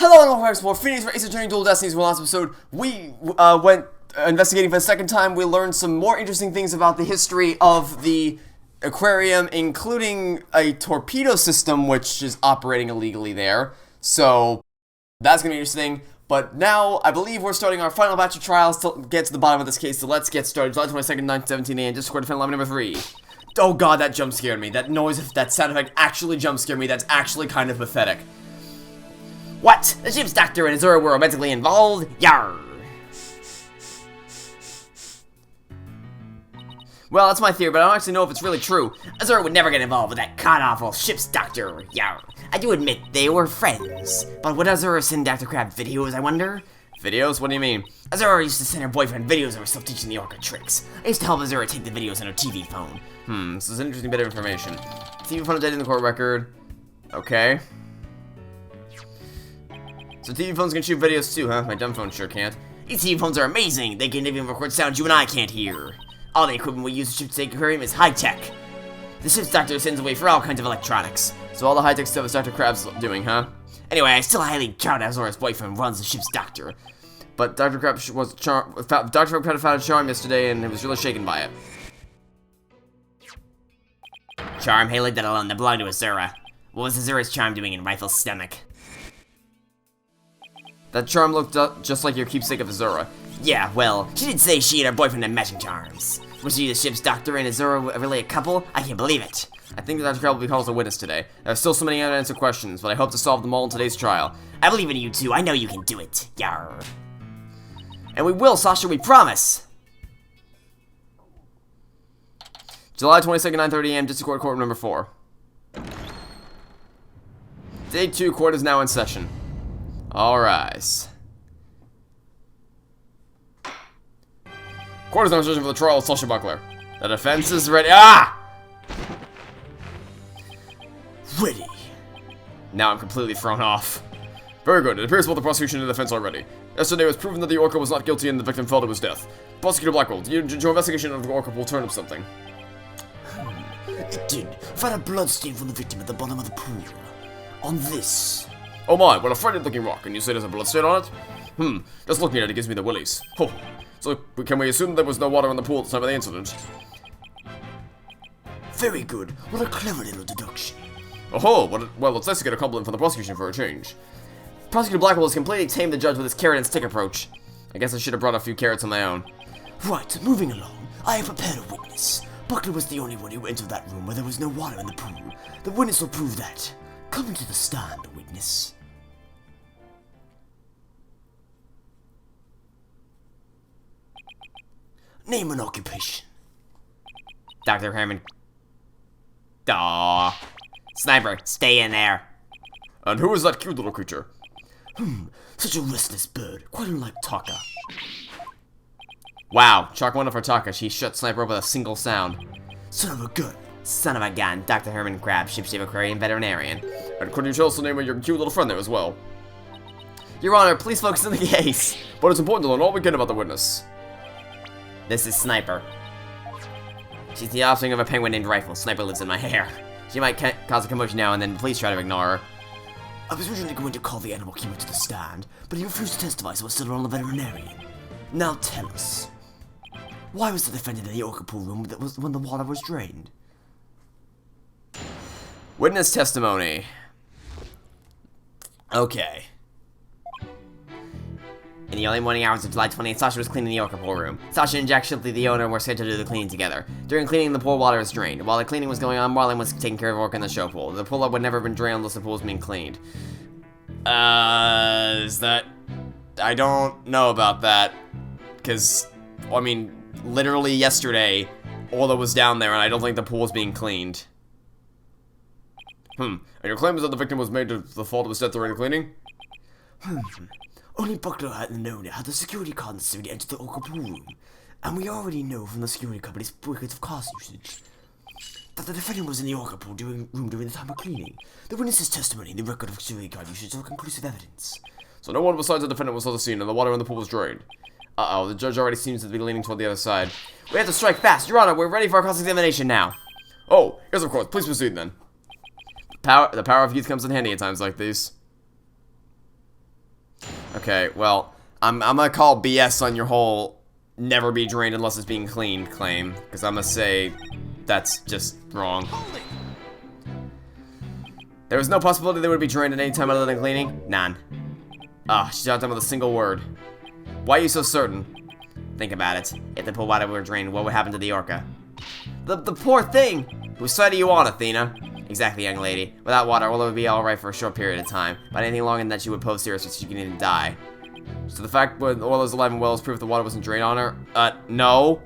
Hello and welcome for Phoenix Wright, Attorney Dual Destinies. In the last episode, we went investigating for the second time. We learned some more interesting things about the history of the aquarium, including a torpedo system which is operating illegally there. So that's going to be interesting. But now, I believe we're starting our final batch of trials to get to the bottom of this case. So let's get started. July 22nd, 1917 a.m. Discord defense line number 3. Oh god, that jump scared me. That noise, that sound effect actually jump scared me. That's actually kind of pathetic. What? The ship's doctor and Azura were romantically involved? Yarr! Well, that's my theory, but I don't actually know if it's really true. Azura would never get involved with that god-awful ship's doctor. Yarr! I do admit they were friends. But would Azura send Dr. Crab videos, I wonder? Videos? What do you mean? Azura used to send her boyfriend videos of herself teaching the orca tricks. I used to help Azura take the videos on her TV phone. This is an interesting bit of information. TV phone updated in the court record. Okay. So TV phones can shoot videos too, huh? My dumb phone sure can't. These TV phones are amazing! They can even record sounds you and I can't hear. All the equipment we use to ship's aquarium is high-tech. The ship's doctor sends away for all kinds of electronics. So all the high-tech stuff is Dr. Crab's doing, huh? Anyway, I still highly doubt Azura's boyfriend runs the ship's doctor. But Dr. Crab was Dr. Crab kind of found a charm yesterday and was really shaken by it. Charm? Hey, leave that alone. That belonged to Azura. What was Azura's charm doing in Rifle's stomach? That charm looked just like your keepsake of Azura. Yeah, well, she did say she and her boyfriend had matching charms. Was she the ship's doctor and Azura really a couple? I can't believe it. I think that Dr. Crab will be called as a witness today. There are still so many unanswered questions, but I hope to solve them all in today's trial. I believe in you two. I know you can do it. Yarr. And we will, Sasha, we promise! July 22nd, 9:30 a.m., District Court number 4. Day 2, court is now in session. All rise. Court is now in session for the trial of Sasha Buckler. The defense is ready. Ah! Ready. Now I'm completely thrown off. Very good. It appears both the prosecution and the defense are ready. Yesterday it was proven that the orca was not guilty and the victim fell to his death. Prosecutor Blackwell, your investigation of the orca will turn up something. It did. Found a blood stain from the victim at the bottom of the pool. On this. Oh my, what a frightened looking rock, and you say there's a blood stain on it? Just looking at it gives me the willies. Oh, so can we assume there was no water in the pool at the time of the incident? Very good. What a clever little deduction. Oh, well, it's nice to get a compliment from the prosecution for a change. Prosecutor Blackwell has completely tamed the judge with his carrot and stick approach. I guess I should have brought a few carrots on my own. Right, moving along. I have prepared a witness. Buckler was the only one who entered that room where there was no water in the pool. The witness will prove that. Come to the stand, witness. Name and occupation. Dr. Herman. Aww. Sniper, stay in there. And who is that cute little creature? Such a restless bird. Quite unlike Taka. Wow, chalk one of her Taka. She shut Sniper up with a single sound. Son of a gun. Son of a gun. Dr. Herman Crab, ship aquarium veterinarian. And could you tell us the name of your cute little friend there as well? Your Honor, please focus on the case. But it's important to learn all we can about the witness. This is Sniper. She's the offspring of a penguin named Rifle. Sniper lives in my hair. She might cause a commotion now and then, please try to ignore her. I was originally going to call the animal keeper to the stand, but he refused to testify, so I settled on the veterinarian. Now tell us, why was the defendant in the orca pool room when the water was drained? Witness testimony. Okay. In the early morning hours of July 20th, Sasha was cleaning the orca pool room. Sasha and Jack Shipley, the owner, were scheduled to do the cleaning together. During cleaning, the pool water was drained. While the cleaning was going on, Marlon was taking care of orca in the show pool. The pool would never have been drained unless the pool was being cleaned. Is that... I don't know about that. Because, I mean, literally yesterday, Orla was down there and I don't think the pool was being cleaned. And your claim is that the victim was made to the fault of his death during the cleaning? Only Buckler had known it had the security card necessary to enter the orca pool room. And we already know from the security company's records of cost usage that the defendant was in the orca pool room during the time of cleaning. The witness's testimony and the record of security card usage are conclusive evidence. So no one besides the defendant was on the scene and the water in the pool was drained. Uh-oh, the judge already seems to be leaning toward the other side. We have to strike fast. Your Honor, we're ready for our cross-examination now. Oh, yes of course. Please proceed then. The power of youth comes in handy at times like these. Okay, well, I'm gonna call BS on your whole never be drained unless it's being cleaned claim, because I'm gonna say that's just wrong. There was no possibility they would be drained at any time other than cleaning? None. Ah, she's not done with a single word. Why are you so certain? Think about it. If the pool water were drained, what would happen to the orca? The poor thing! Whose side are you on, Athena? Exactly, young lady. Without water, Orla would be alright for a short period of time, but anything longer than that she would pose serious risk she can even die. So the fact when Orla's alive and well is proof the water wasn't drained on her? No.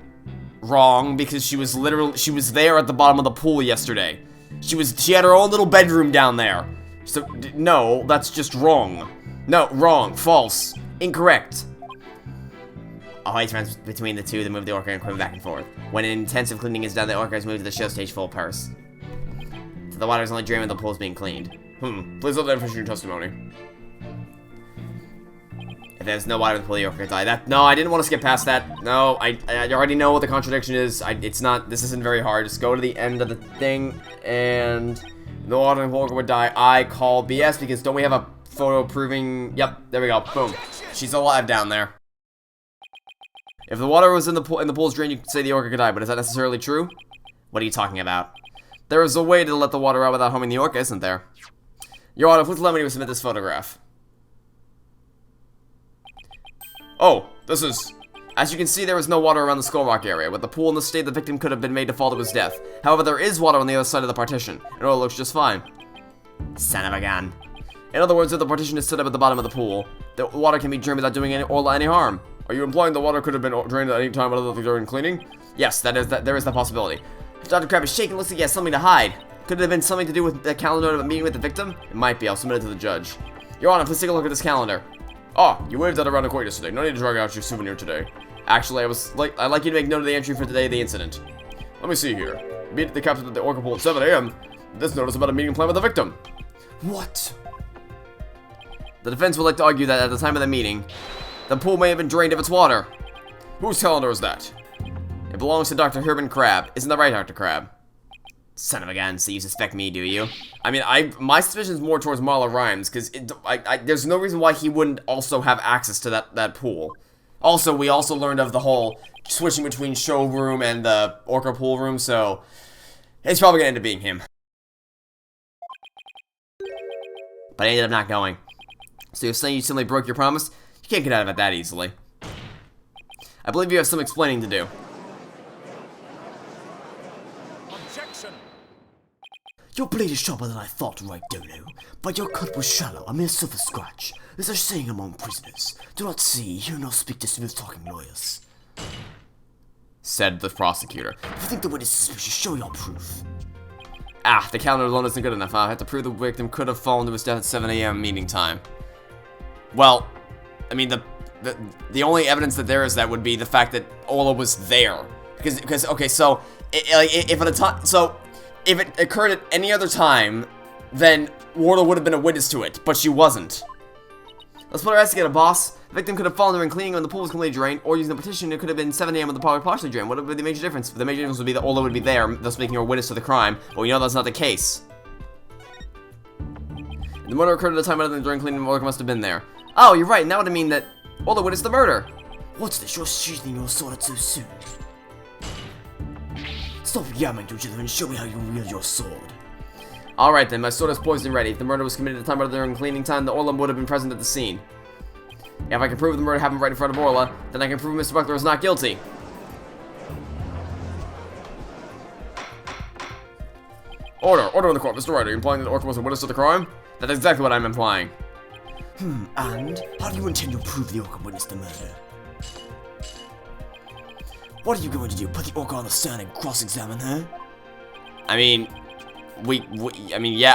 Wrong, because she was there at the bottom of the pool yesterday. She had her own little bedroom down there. So, no, that's just wrong. No, wrong, false, incorrect. A height runs between the two, then move the orca and climb back and forth. When an intensive cleaning is done, the orca is moved to the show stage full purse. So the water is only drained when the pool is being cleaned. Please let that finish your testimony. If there's no water in the pool, the orca could die. No, I didn't want to skip past that. No, I already know what the contradiction is. This isn't very hard. Just go to the end of the thing, and the water in the orca would die. I call BS because don't we have a photo proving? Yep, there we go. Boom. She's alive down there. If the water was in the pool's drain, you could say the orca could die, but is that necessarily true? What are you talking about? There is a way to let the water out without harming the orca, isn't there? Your Honor, please allow me to submit this photograph. Oh, this is... As you can see, there is no water around the Skull Rock area. With the pool in the state, the victim could have been made to fall to his death. However, there is water on the other side of the partition, and it all looks just fine. Son of a gun. In other words, if the partition is set up at the bottom of the pool, the water can be drained without doing any harm. Are you implying the water could have been drained at any time other than during cleaning? Yes, there is that possibility. Dr. Crab is shaking, looks like he has something to hide. Could it have been something to do with the calendar of a meeting with the victim? It might be. I'll submit it to the judge. Your Honor, please take a look at this calendar. Oh, you waved that around the court yesterday. No need to drag out your souvenir today. Actually, I'd like you to make note of the entry for today, the incident. Let me see here. Meet the captain at the Orca Pool at 7 a.m. This notice about a meeting plan with the victim. What? The defense would like to argue that at the time of the meeting, the pool may have been drained of its water. Whose calendar is that? It belongs to Dr. Herman Crab. Isn't that right, Dr. Crab? Son of a gun, so you suspect me, do you? I mean, my suspicion is more towards Marla Rhymes, because there's no reason why he wouldn't also have access to that pool. Also, we also learned of the whole switching between showroom and the Orca pool room, so it's probably gonna end up being him. But I ended up not going. So you're saying you simply broke your promise? You can't get out of it that easily. I believe you have some explaining to do. Objection! Your blade is sharper than I thought, right, Dono? But your cut was shallow, a mere surface scratch. There's a saying among prisoners. Do not see, hear, nor speak to smooth-talking lawyers. Said the prosecutor. If you think the witness is suspicious, show your proof. Ah, the calendar alone isn't good enough. I have to prove the victim could have fallen to his death at 7 a.m. meeting time. Well, I mean, the only evidence that there is that would be the fact that Ola was there. Because okay, so if it occurred at any other time, then Warla would have been a witness to it, but she wasn't. Let's put our ass together, boss. The victim could have fallen during cleaning when the pool was completely drained, or using the partition, it could have been 7 a.m. when the pool was partially drained. What would be the major difference? The major difference would be that Ola would be there, thus making her a witness to the crime, but we know that's not the case. The murder occurred at a time other than during cleaning, Ola must have been there. Oh, you're right, now would mean that Ola witnessed the murder. What's this? You're sheathing your sword so soon. Stop yammering to each other and show me how you wield your sword. Alright then, my sword is poised and ready. If the murder was committed at a time other than during cleaning time, the Orla would have been present at the scene. If I can prove the murder happened right in front of Orla, then I can prove Mr. Buckler is not guilty. Order in the court, Mr. Wright. Are you implying that Orca was a witness to the crime? That's exactly what I'm implying. And? How do you intend to prove the Orca witnessed the murder? What are you going to do? Put the Orca on the stand and cross-examine her? I mean, yeah,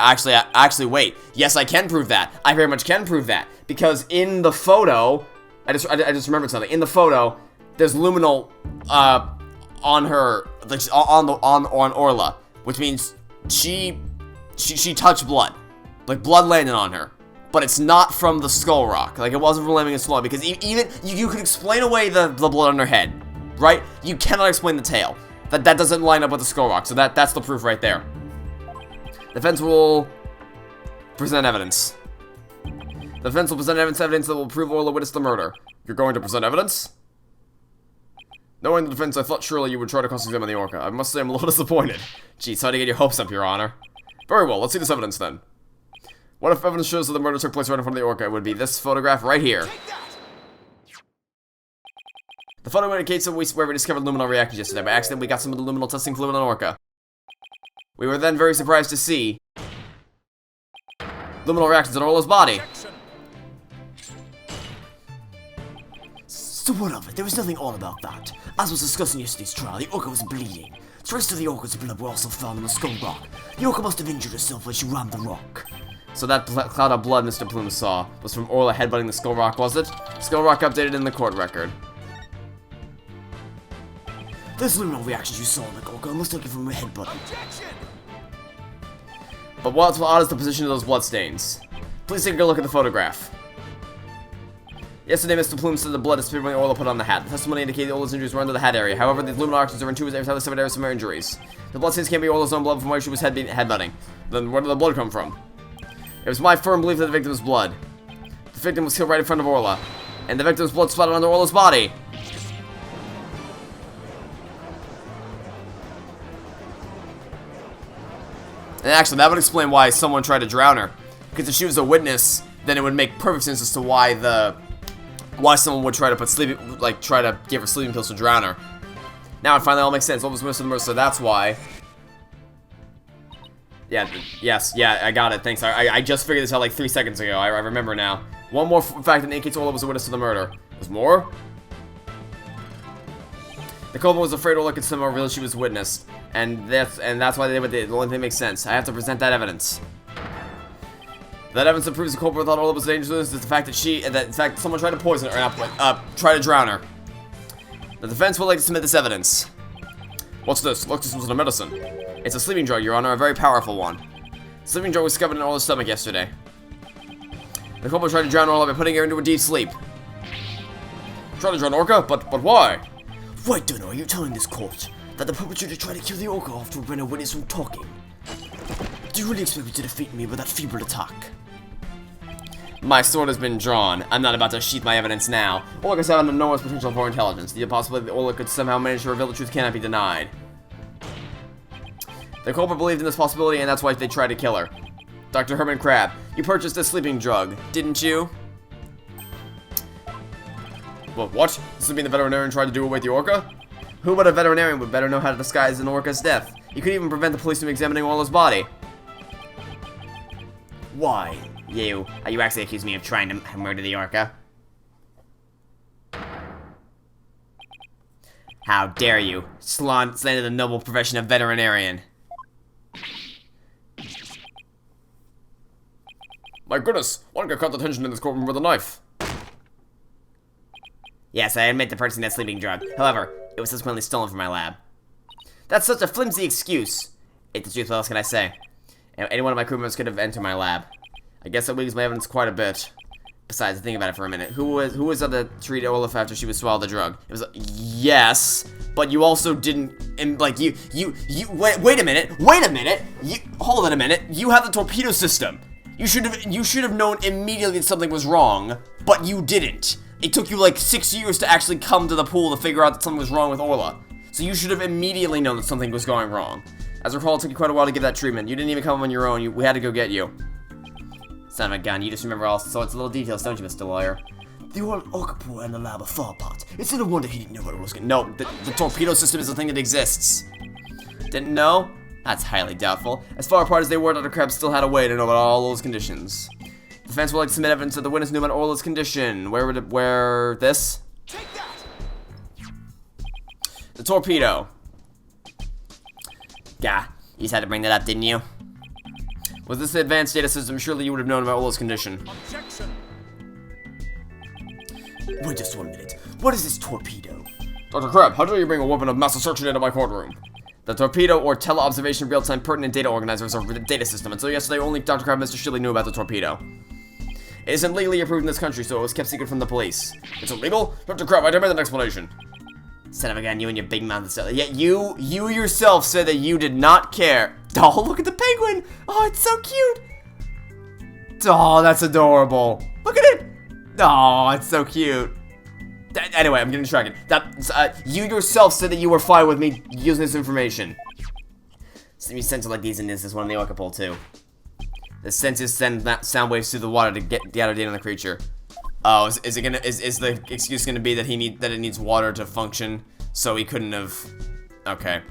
actually, wait. Yes, I can prove that. I very much can prove that. Because in the photo, I just remembered something. In the photo, there's luminol, on her, like, on Orla. Which means she touched blood. Like, blood landed on her. But it's not from the skull rock. Like, it wasn't from landing in skull. Because even, you could explain away the blood on her head. Right? You cannot explain the tail. That doesn't line up with the skull rock. So that's the proof right there. Defense will present evidence. The defense will present evidence that will prove Orla witnessed the murder. You're going to present evidence? Knowing the defense, I thought surely you would try to cross-examine the Orca. I must say I'm a little disappointed. Gee, sorry to get your hopes up, Your Honor. Very well, let's see this evidence then. What if evidence shows that the murder took place right in front of the Orca? It would be this photograph right here. The photo indicates that where we discovered luminol reactions yesterday. By accident, we got some of the luminol testing fluid on Orca. We were then very surprised to see luminol reactions on Orla's body. So what of it? There was nothing odd about that. As was discussed in yesterday's trial, the Orca was bleeding. Traces of the Orca's blood were also found on the skull rock. The Orca must have injured herself when she rammed the rock. So that cloud of blood Mr. Plume saw was from Orla headbutting the skull rock, was it? Skull rock updated in the court record. Those luminol reactions you saw in the Orca must have come from her headbutting. But what's odd is the position of those bloodstains. Please take a look at the photograph. Yesterday, Mr. Plume said the blood disappeared when Orla put on the hat. The testimony indicated Orla's injuries were under the hat area. However, the luminol reactions are intuitive every severed areas from her injuries. The bloodstains can't be Orla's own blood from where she was headbutting. Then where did the blood come from? It was my firm belief that the victim's blood. The victim was killed right in front of Orla, and the victim's blood splattered onto Orla's body. And actually, that would explain why someone tried to drown her. Because if she was a witness, then it would make perfect sense as to why someone would try to try to give her sleeping pills to drown her. Now it finally all makes sense. What was missing the murder? So that's why. Yeah, I got it. Thanks. I just figured this out like 3 seconds ago. I remember now. One more fact that indicates Orla was a witness to the murder. There's more? The culprit was afraid Orla could somehow reveal she was witnessed, and that's why they did what they did. The only thing that makes sense. I have to present that evidence. That evidence that proves the culprit thought Orla was dangerous is the fact that in fact someone tried to poison her, or try to drown her. The defense would like to submit this evidence. What's this? Look, this wasn't a medicine. It's a sleeping drug, Your Honor, a very powerful one. The sleeping drug was discovered in Orla's stomach yesterday. The culprit tried to drown Orla by putting her into a deep sleep. Tried to drown Orca? But why? Why, don't know, are you telling this court that the perpetrator tried to kill the Orca after prevent a witness from talking? Do you really expect me to defeat me with that feeble attack? My sword has been drawn. I'm not about to sheath my evidence now. Orla has had enormous potential for intelligence. The possibility that Orla could somehow manage to reveal the truth cannot be denied. The culprit believed in this possibility, and that's why they tried to kill her. Dr. Herman Crab, you purchased this sleeping drug, didn't you? Well, what? This would mean the veterinarian tried to do away with the Orca? Who but a veterinarian would better know how to disguise an Orca's death? He could even prevent the police from examining Orla's body. Why? Are you actually accusing me of trying to murder the Orca? How dare you slander the noble profession of veterinarian? My goodness, one could cut the tension in this courtroom with a knife. Yes, I admit to purchasing that sleeping drug. However, it was subsequently stolen from my lab. That's such a flimsy excuse. It's the truth, what else can I say? Any one of my crew members could have entered my lab. I guess that weakens my evidence quite a bit. Besides, think about it for a minute. Who was on the treat Olaf after she was swallowed the drug? It was yes, but you also didn't. And like wait a minute. Hold on a minute. You have the torpedo system. You should have known immediately that something was wrong, but you didn't. It took you like 6 years to actually come to the pool to figure out that something was wrong with Orla. So you should have immediately known that something was going wrong. As I recall, it took you quite a while to give that treatment. You didn't even come on your own. We had to go get you. Son of a gun, you just remember all sorts of little details, don't you, Mr. Lawyer? The old Orca pool and the lab are far apart. It's no wonder he didn't know what it was going to. No, the torpedo system is a thing that exists. Didn't know? That's highly doubtful. As far apart as they were, Dr. Krabs still had a way to know about all those conditions. The defense would like to submit evidence that the witness knew about Orla's condition. Where this? Take that! The torpedo. Gah, you just had to bring that up, didn't you? Was this the advanced data system? Surely you would have known about Orla's condition. Objection! Wait just 1 minute. What is this torpedo? Dr. Crab, how dare you bring a weapon of mass destruction into my courtroom? The torpedo, or tele-observation real-time pertinent data organizer, is a data system. Until yesterday, only Dr. Crab and Mr. Shirley knew about the torpedo. It isn't legally approved in this country, so it was kept secret from the police. It's illegal? Dr. Crab, I demand an explanation. Son of a gun, you and your big mouth. Yet you yourself said that you did not care. Oh, look at the penguin! Oh, it's so cute! Oh, that's adorable. Look at it! Oh, it's so cute. Anyway, I'm getting distracted. You yourself said that you were fine with me using this information. You sensor like these in this is one in the orca pool too. The sensors send sound waves through the water to get data on the creature. Oh, is the excuse gonna be that it needs water to function, so he couldn't have? Okay,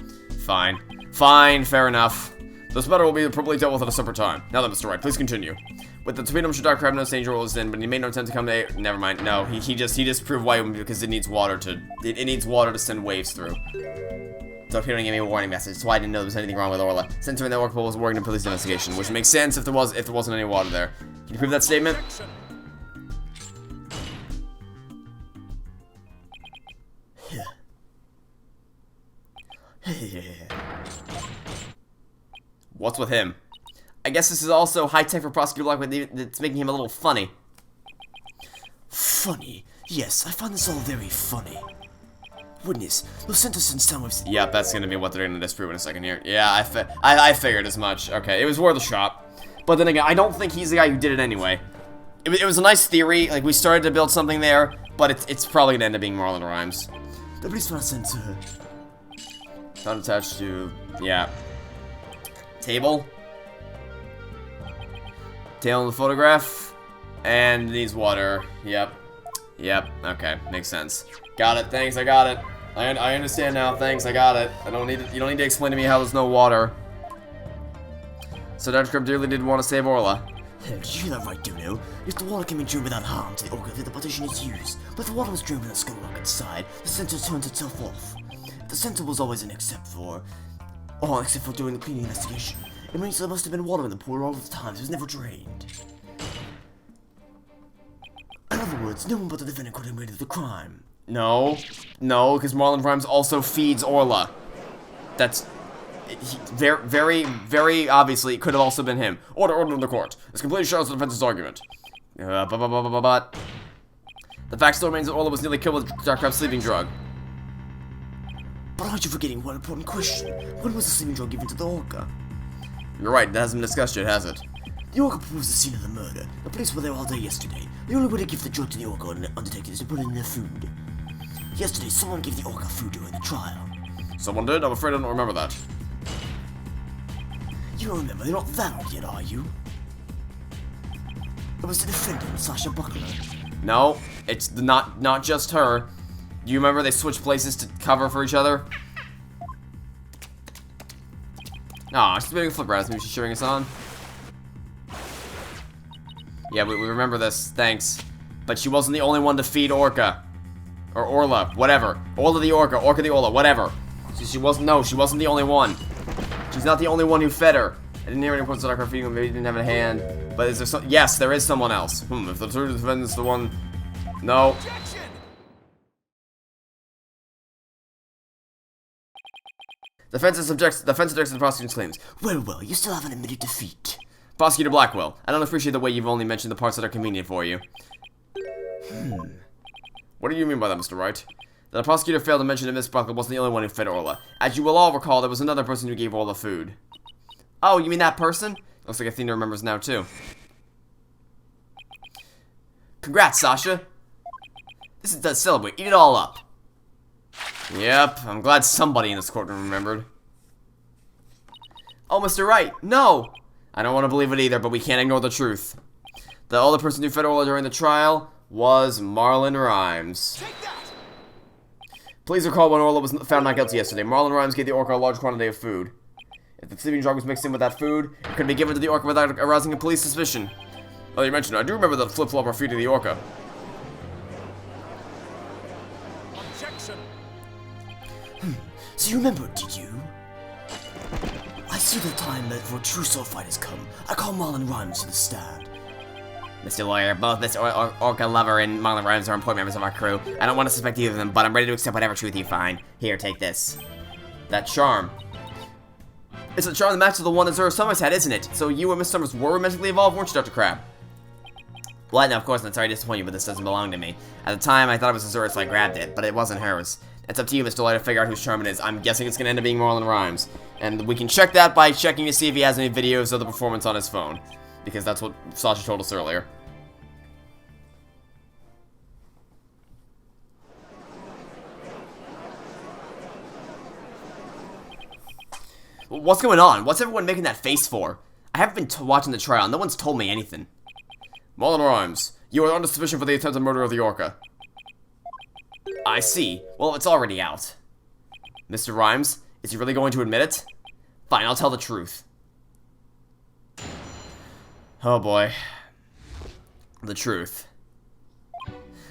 fine, fair enough. This matter will be appropriately dealt with at a separate time. Now then, Mr. Wright, please continue. With the torpedo, Mr. Dark Crab, no danger was in, but he made no attempt to come to. Never mind. No, he just proved why, because it needs water to send waves through. Torpedo gave me a warning message, so I didn't know there was anything wrong with Orla. Sensor in the orca pool was working in police investigation, which makes sense if there wasn't any water there. Can you prove that statement? What's with him? I guess this is also high-tech for Prosecutor Black, but it's making him a little funny. Funny? Yes, I find this all very funny. Witness, those sensors send sound waves. Yep, that's gonna be what they're gonna disprove in a second here. Yeah, I figured as much. Okay, it was worth a shot. But then again, I don't think he's the guy who did it anyway. It was a nice theory, like we started to build something there, but it's probably gonna end up being Marlon Rhymes. The police found a sensor. Not attached to, yeah. Table. Tail in the photograph. And needs water. Yep. Okay, makes sense. Got it, thanks, I got it. I understand now, thanks, I got it. You don't need to explain to me how there's no water. So Dr. Crab dearly did want to save Orla. Did you hear that right, Duno? If the water can be drained without harm to the orca, then the partition is used. But if the water was drained with a skull rock inside, the sensor turns itself off. The sensor was always an except for during the cleaning investigation. It means there must have been water in the pool all the time, so it was never drained. In other words, no one but the defendant could have committed the crime. No, because Marlon Rhymes also feeds Orla. That's very, very obviously it could have also been him. Order in the court. This completely shows the defense's argument. But the fact still remains that Orla was nearly killed with Dark Crab's sleeping drug. But aren't you forgetting one important question? When was the sleeping drug given to the orca? You're right, that hasn't been discussed yet, has it? The orca pool was the scene of the murder. The police were there all day yesterday. The only way to give the drug to the orca and undertaker is to put it in their food. Yesterday, someone gave the orca food during the trial. Someone did? I'm afraid I don't remember that. You don't remember? You're not that old yet, are you? It was the defendant, Sasha Buckler. No, it's not just her. Do you remember they switched places to cover for each other? Aw, she's doing a flip around. Maybe she's cheering us on. Yeah, we remember this. Thanks. But she wasn't the only one to feed Orca. Or Orla, whatever. Orla the Orca, Orca the Orla, whatever. She wasn't the only one. She's not the only one who fed her. I didn't hear any reports about her feeding him, maybe he didn't have a hand. But is there some— yes, there is someone else. If the true defendant's the one— no. Defense objects to the prosecution's claims. Well, you still haven't admitted defeat. Prosecutor Blackwell, I don't appreciate the way you've only mentioned the parts that are convenient for you. What do you mean by that, Mr. Wright? That the prosecutor failed to mention that Miss Blackwell wasn't the only one who fed Orla. As you will all recall, there was another person who gave Orla food. Oh, you mean that person? Looks like Athena remembers now, too. Congrats, Sasha. This is to celebrate. Eat it all up. Yep, I'm glad somebody in this courtroom remembered. Oh, Mr. Wright, no! I don't want to believe it either, but we can't ignore the truth. The other person who fed Orla during the trial was Marlon Rhymes. Please recall when Orla was found not guilty yesterday. Marlon Rhymes gave the orca a large quantity of food. If the sleeping drug was mixed in with that food, it could be given to the orca without arousing a police suspicion. Oh, you mentioned it. I do remember that flip-flopper feeding the orca. So you remember it, did you? I see the time that for a true sword fight has come. I call Marlon Rhymes to the stand. Mr. Lawyer, both this orca lover and Marlon Rhymes are important members of our crew. I don't want to suspect either of them, but I'm ready to accept whatever truth you find. Here, take this. That charm. It's a charm that matches the one that Zora Summers had, isn't it? So you and Miss Summers were romantically involved, weren't you, Dr. Crab? Well, no, of course, I'm sorry to disappoint you, but this doesn't belong to me. At the time, I thought it was Azura's, so I grabbed it, but it wasn't hers. It's up to you, Mr. Lawyer, to figure out whose charm it is. I'm guessing it's going to end up being Marlon Rhymes. And we can check that by checking to see if he has any videos of the performance on his phone. Because that's what Sasha told us earlier. What's going on? What's everyone making that face for? I haven't been watching the trial. No one's told me anything. Marlon Rhymes, you are under suspicion for the attempted murder of the Orca. I see. Well, it's already out. Mr. Rhymes, is he really going to admit it? Fine, I'll tell the truth. Oh boy. The truth.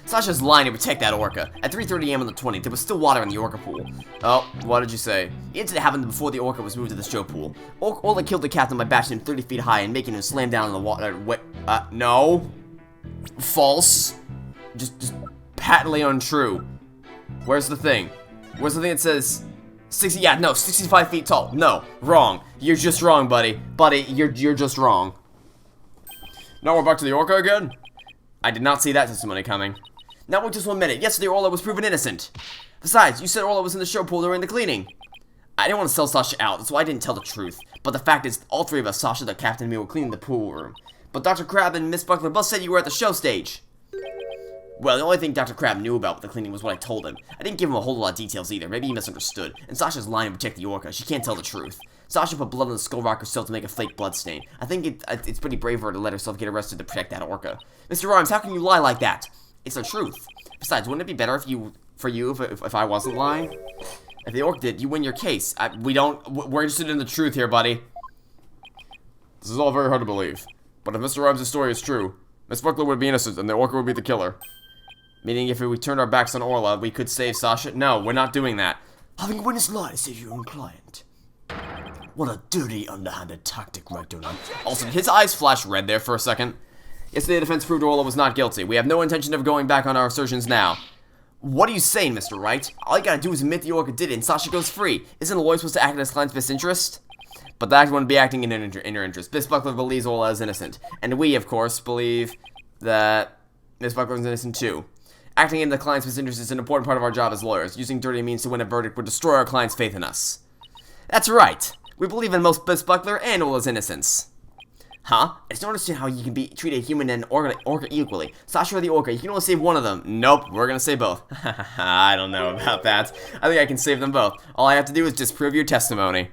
Sasha's lying to protect that Orca. At 3:30 a.m. on the 20th, there was still water in the Orca pool. Oh, what did you say? The incident happened before the Orca was moved to the show pool. Orca killed the captain by bashing him 30 feet high and making him slam down in the water. No. False. Just patently untrue. Where's the thing? Where's the thing that says 60? Yeah, no, 65 feet tall. No, wrong. You're just wrong, buddy. Buddy, you're just wrong. Now we're back to the Orca again? I did not see that testimony coming. Now wait just 1 minute. Yesterday, Orla was proven innocent. Besides, you said Orla was in the show pool during the cleaning. I didn't want to sell Sasha out, so I didn't tell the truth. But the fact is, all three of us, Sasha, the captain, and me, were cleaning the pool room. But Dr. Crab and Miss Buckler both said you were at the show stage. Well, the only thing Dr. Crab knew about the cleaning was what I told him. I didn't give him a whole lot of details either. Maybe he misunderstood. And Sasha's lying to protect the Orca. She can't tell the truth. Sasha put blood on the skull rock herself to make a fake blood stain. I think it's pretty brave of her to let herself get arrested to protect that Orca. Mr. Rhymes, how can you lie like that? It's the truth. Besides, wouldn't it be better if I wasn't lying? If the Orc did, you win your case. We're interested in the truth here, buddy. This is all very hard to believe. But if Mr. Rhymes' story is true, Miss Buckler would be innocent and the Orca would be the killer. Meaning if we turned our backs on Orla, we could save Sasha? No, we're not doing that. Having a witness lie to save your own client. What a dirty, underhanded tactic, right, Donut? Also, did his eyes flash red there for a second? Yesterday, the defense proved Orla was not guilty. We have no intention of going back on our assertions now. What are you saying, Mr. Wright? All you gotta do is admit the Orca did it and Sasha goes free. Isn't a lawyer supposed to act in his client's best interest? But the actor wouldn't be acting in inner interest. Miss Buckler believes Orla is innocent. And we, of course, believe that Miss Buckler is innocent too. Acting in the client's best interest is an important part of our job as lawyers. Using dirty means to win a verdict would destroy our client's faith in us. That's right. We believe in both Miss Buckler and Orla's innocence. Huh? I just don't understand how you can treat a human and an Orca equally. Sasha or the Orca, you can only save one of them. Nope, we're gonna save both. I don't know about that. I think I can save them both. All I have to do is disprove your testimony.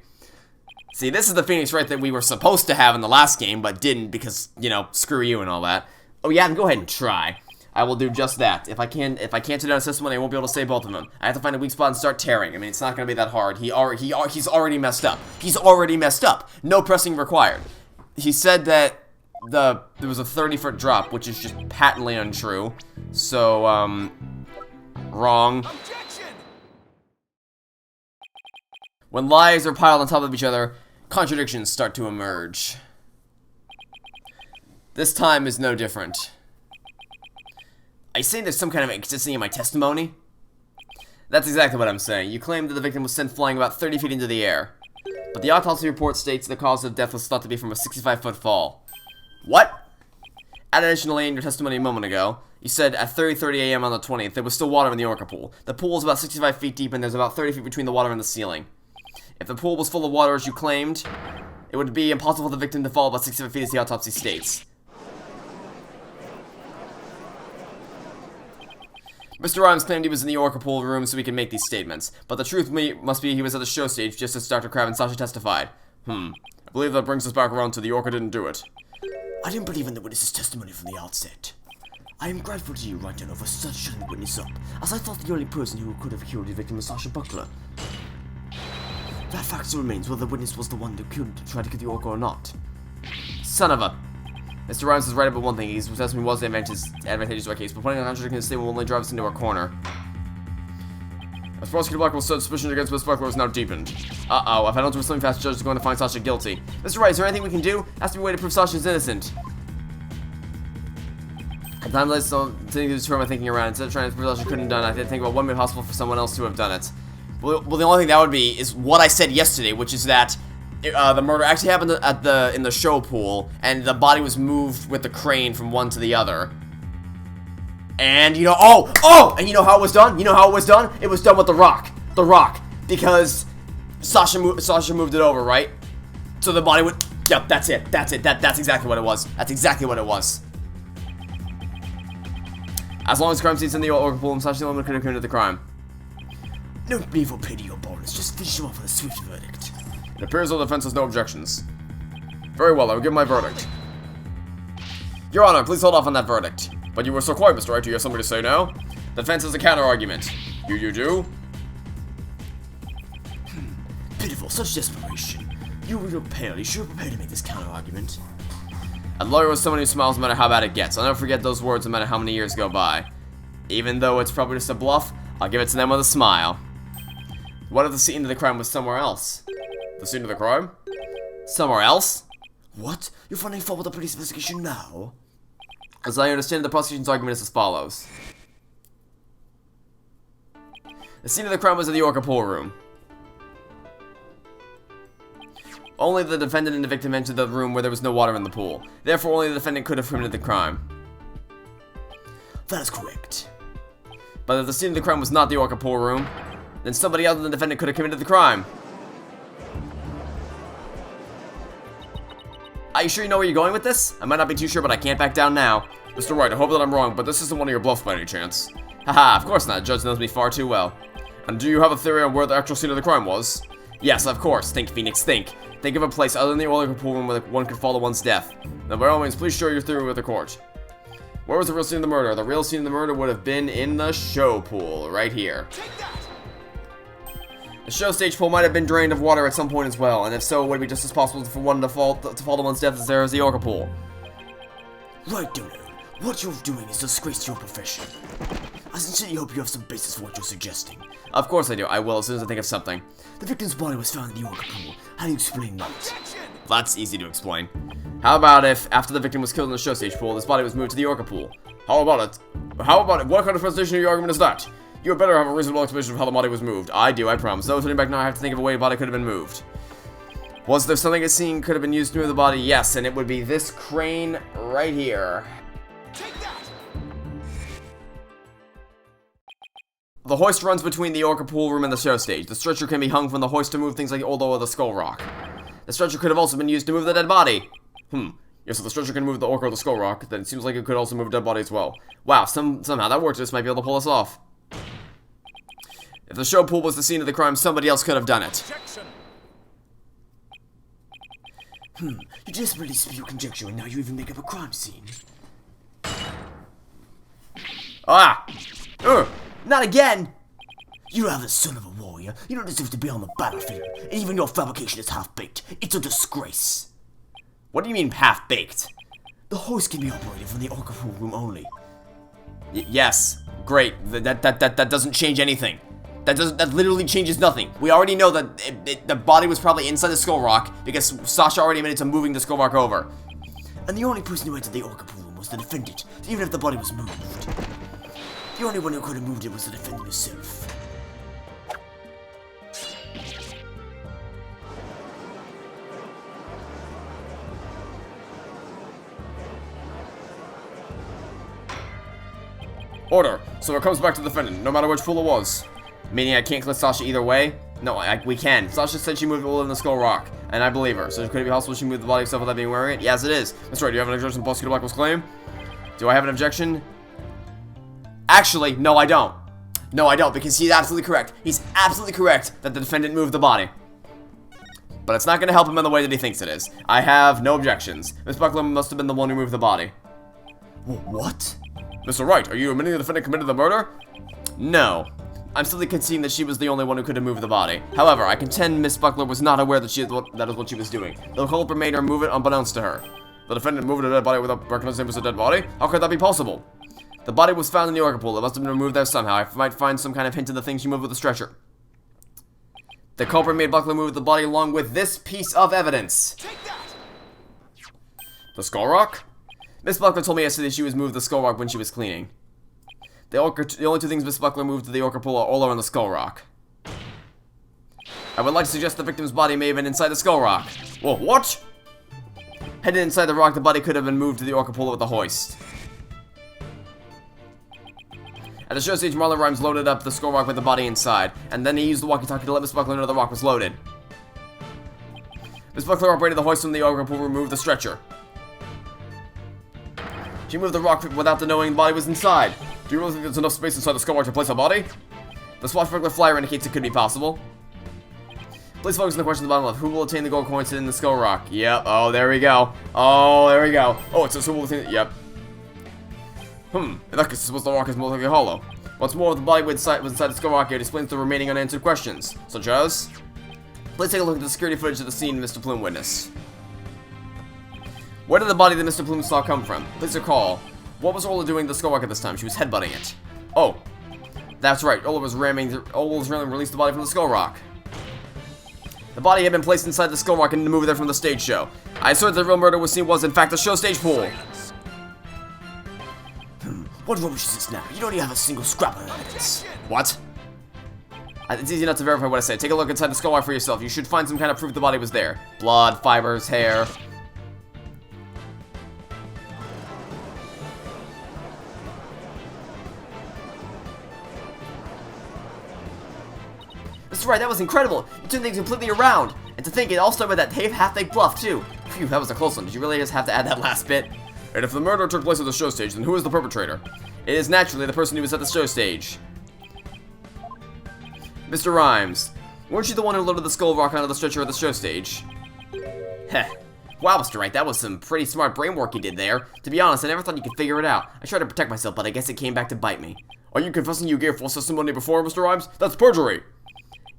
See, this is the Phoenix Wright that we were supposed to have in the last game, but didn't because, you know, screw you and all that. Oh yeah, then go ahead and try. I will do just that. If I can't take down a testimony, I won't be able to save both of them. I have to find a weak spot and start tearing. I mean, it's not gonna be that hard. He's already messed up. He's already messed up. No pressing required. He said that there was a 30-foot drop, which is just patently untrue. So, wrong. Objection! When lies are piled on top of each other, contradictions start to emerge. This time is no different. Are you saying there's some kind of inconsistency in my testimony? That's exactly what I'm saying. You claim that the victim was sent flying about 30 feet into the air. But the autopsy report states the cause of death was thought to be from a 65-foot fall. What? Additionally, in your testimony a moment ago, you said at 30:30 a.m. on the 20th, there was still water in the Orca pool. The pool is about 65 feet deep and there's about 30 feet between the water and the ceiling. If the pool was full of water as you claimed, it would be impossible for the victim to fall about 65 feet as the autopsy states. Mr. Rhymes claimed he was in the Orca pool room so he could make these statements, but the truth must be he was at the show stage just as Dr. Crab and Sasha testified. I believe that brings us back around to the Orca didn't do it. I didn't believe in the witness's testimony from the outset. I am grateful to you, Right, for such shutting the witness up, as I thought the only person who could have killed the victim was Sasha Buckler. That fact still remains whether the witness was the one that tried to kill the Orca or not. Son of a... Mr. Rhymes is right about one thing. His testimony was advantageous to our case, but putting a contradiction in the statement will only drive us into our corner. As Prosecutor Blackwell said, suspicion against Miss Buckler is now deepened. Uh-oh, if I don't do something fast, the judge is going to find Sasha guilty. Mr. Wright, is there anything we can do? Has to be a way to prove Sasha is innocent. At times, I just turn my thinking around. Instead of trying to prove Sasha couldn't have done it, I did think about what may be possible for someone else to have done it. Well, the only thing that would be is what I said yesterday, which is that the murder actually happened in the show pool, and the body was moved with the crane from one to the other. And, you know, and you know how it was done? You know how it was done? It was done with the rock. The rock. Because Sasha moved it over, right? So the body would... Yep, that's it. That's exactly what it was. That's exactly what it was. As long as the crime scene's in the Orca pool, Sasha's the one who could have committed the crime. No need for pity or bonus, just finish him off with a swift verdict. It appears the defense has no objections. Very well, I will give my verdict. Your Honor, please hold off on that verdict. But you were so quiet, Mr. Wright. Do you have something to say now? The defense has a counter-argument. You do? Pitiful, such desperation. You were pale. You should have prepared to make this counter-argument. A lawyer is someone who smiles no matter how bad it gets. I'll never forget those words no matter how many years go by. Even though it's probably just a bluff, I'll give it to them with a smile. What if the scene of the crime was somewhere else? The scene of the crime? Somewhere else? What? You're finding fault with the police investigation now? As I understand, the prosecution's argument is as follows. The scene of the crime was in the Orca pool room. Only the defendant and the victim entered the room where there was no water in the pool. Therefore, only the defendant could have committed the crime. That is correct. But if the scene of the crime was not the Orca pool room, then somebody other than the defendant could have committed the crime. Are you sure you know where you're going with this? I might not be too sure, but I can't back down now. Mr. Wright, I hope that I'm wrong, but this isn't one of your bluffs by any chance. Haha, of course not. The judge knows me far too well. And do you have a theory on where the actual scene of the crime was? Yes, of course. Think, Phoenix, think. Think of a place other than the Orca pool room where one could follow one's death. Now, by all means, please share your theory with the court. Where was the real scene of the murder? The real scene of the murder would have been in the show pool, right here. The show stage pool might have been drained of water at some point as well, and if so, it would be just as possible for one to fall to one's death as there is the Orca pool. Right, Dono. What you're doing is disgrace to your profession. I sincerely hope you have some basis for what you're suggesting. Of course I do. I will as soon as I think of something. The victim's body was found in the Orca pool. How do you explain that? That's easy to explain. How about if, after the victim was killed in the show stage pool, his body was moved to the Orca pool? How about it? What kind of presentation of your argument is that? You had better have a reasonable explanation of how the body was moved. I do, I promise. So, turning back now, I have to think of a way the body could have been moved. Was there something a scene could have been used to move the body? Yes, and it would be this crane right here. The hoist runs between the Orca pool room and the show stage. The stretcher can be hung from the hoist to move things like the old or the skull rock. The stretcher could have also been used to move the dead body. Yes, if the stretcher can move the Orca or the skull rock, then it seems like it could also move a dead body as well. Wow, somehow that worked. This might be able to pull us off. If the show pool was the scene of the crime, somebody else could have done it. You desperately spew conjecture and now you even make up a crime scene. Ah! Not again! You are the son of a warrior. You don't deserve to be on the battlefield. And even your fabrication is half-baked. It's a disgrace. What do you mean half-baked? The hoist can be operated from the Orca pool room only. Yes. Great. That doesn't change anything. That literally changes nothing. We already know that the body was probably inside the skull rock because Sasha already admitted to moving the skull rock over. And the only person who entered the Orca pool room was the defendant, even if the body was moved. The only one who could have moved it was the defendant himself. Order. So it comes back to the defendant, no matter which pool it was. Meaning I can't click Sasha either way? No, we can. Sasha said she moved it in the skull rock, and I believe her. So could it be possible she moved the body itself without being wearing it? Yes, it is. That's right. Do you have an objection to Prosecutor Blackwell's claim? Do I have an objection? Actually, no, I don't. No, I don't, because he's absolutely correct. He's absolutely correct that the defendant moved the body. But it's not going to help him in the way that he thinks it is. I have no objections. Miss Buckler must have been the one who moved the body. What? Mr. Wright, are you admitting the defendant committed the murder? No. I'm simply conceding that she was the only one who could have moved the body. However, I contend Miss Buckler was not aware that that is what she was doing. The culprit made her move it unbeknownst to her. The defendant moved a dead body without recognizing it was a dead body? How could that be possible? The body was found in the Orca pool. It must have been removed there somehow. I might find some kind of hint of the thing she moved with the stretcher. The culprit made Buckler move the body along with this piece of evidence. The skull rock? Miss Buckler told me yesterday she was moved the skull rock when she was cleaning. The only two things Miss Buckler moved to the Orca pool are Ola and the skull rock. I would like to suggest the victim's body may have been inside the skull rock. Whoa, what? Headed inside the rock, the body could have been moved to the Orca pool with the hoist. At the show stage, Marlon Rhymes loaded up the skull rock with the body inside, and then he used the walkie-talkie to let Miss Buckler know the rock was loaded. Miss Buckler operated the hoist from the Orca pool, removed the stretcher. She moved the rock without the knowing the body was inside. Do you really think there's enough space inside the skull rock to place a body? The swashbuckler flyer indicates it could be possible. Please focus on the question at the bottom left. Who will attain the gold coins in the Skull Rock? Yep. Oh, there we go. Oh, there we go. Oh, it says who will attain... Yep. In that case, it's supposed to rock is most likely hollow. What's more, the body was inside the Skull Rock here explains the remaining unanswered questions, such as... Let's take a look at the security footage of the scene Mr. Plume witnessed. Where did the body that Mr. Plume saw come from? Please recall. What was Ola doing to the Skull Rock at this time? She was headbutting it. Oh. That's right. Ola was released the body from the Skull Rock. The body had been placed inside the Skull Rock and moved there from the stage show. I assert the real murder was in fact a show stage pool. What rubbish is this now? You don't even have a single scrap of evidence. What? It's easy enough to verify what I say. Take a look inside the Skull Rock for yourself. You should find some kind of proof the body was there. Blood, fibers, hair. That's right, that was incredible. You turned things completely around. And to think it all started with that half-baked bluff, too. Phew, that was a close one. Did you really just have to add that last bit? And if the murder took place at the show stage, then who is the perpetrator? It is naturally the person who was at the show stage. Mr. Rhymes, weren't you the one who loaded the Skull Rock onto the stretcher at the show stage? Heh. Wow, Mr. Wright, that was some pretty smart brain work you did there. To be honest, I never thought you could figure it out. I tried to protect myself, but I guess it came back to bite me. Are you confessing you gave false testimony before, Mr. Rhymes? That's perjury!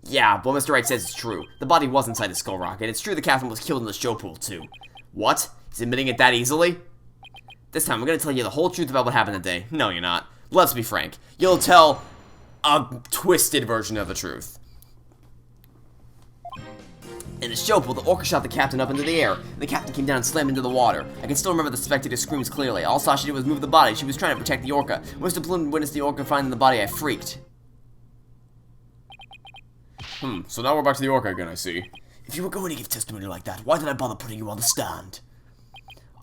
Yeah, well, Mr. Wright says it's true. The body was inside the Skull Rock, and it's true the captain was killed in the show pool, too. What? He's admitting it that easily? This time, I'm gonna tell you the whole truth about what happened that day. No, you're not. Let's be frank. You'll tell a twisted version of the truth. In the show pool, the orca shot the captain up into the air, and the captain came down and slammed into the water. I can still remember the spectator's screams clearly. All Sasha did was move the body. She was trying to protect the orca. When Mr. Bloom witnessed the orca finding the body, I freaked. So now we're back to the orca again, I see. If you were going to give testimony like that, why did I bother putting you on the stand?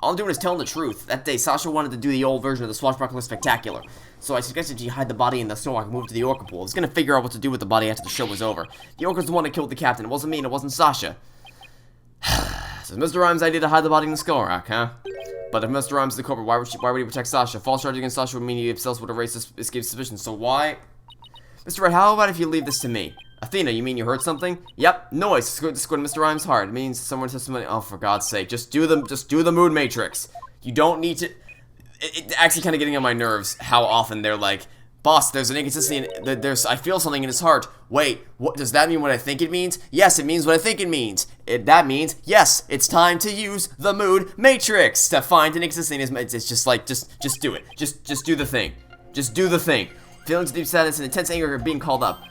All I'm doing is telling the truth. That day, Sasha wanted to do the old version of the Swashbuckler Spectacular. So I suggested she hide the body in the Skull Rock and move to the orca pool. I was gonna figure out what to do with the body after the show was over. The orca's the one that killed the captain. It wasn't me and it wasn't Sasha. So Mr. Rhymes' idea to hide the body in the Skull Rock, huh? But if Mr. Rhymes is the culprit, why would he protect Sasha? False charge against Sasha would mean he himself would erase escape suspicion. So why? Mr. Wright, how about if you leave this to me? Athena, you mean you heard something? Yep, noise. Squid Mr. Rhymes' heart. It means someone testimony. Oh, for God's sake, just do the mood matrix. You don't need to. It's actually kind of getting on my nerves how often they're like, boss, there's an inconsistency. I feel something in his heart. Wait, what does that mean? What I think it means? Yes, it means what I think it means. That means yes, it's time to use the mood matrix to find an inconsistency. It's just like just do it. Just do the thing. Just do the thing. Feelings of deep sadness and intense anger are being called up.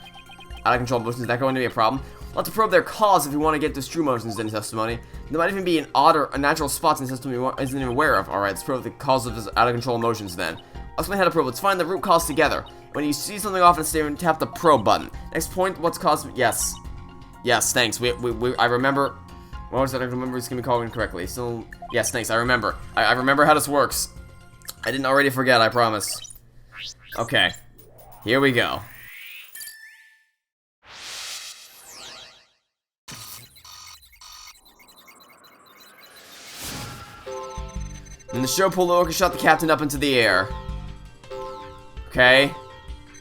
Out of control emotions, is that going to be a problem? We'll have to probe their cause if we want to get this true emotions in testimony. There might even be an odd or unnatural spots in the testimony we isn't even aware of. Alright, let's probe the cause of his out of control emotions then. I'll explain how to probe. Let's find the root cause together. When you see something off in a statement, tap the probe button. Next point, what's caused? Yes. Yes, thanks. I remember. What was that? I remember it's going to be called incorrectly. So, yes, thanks. I remember. I remember how this works. I didn't already forget, I promise. Okay. Here we go. In the show pool, the orca shot the captain up into the air. Okay.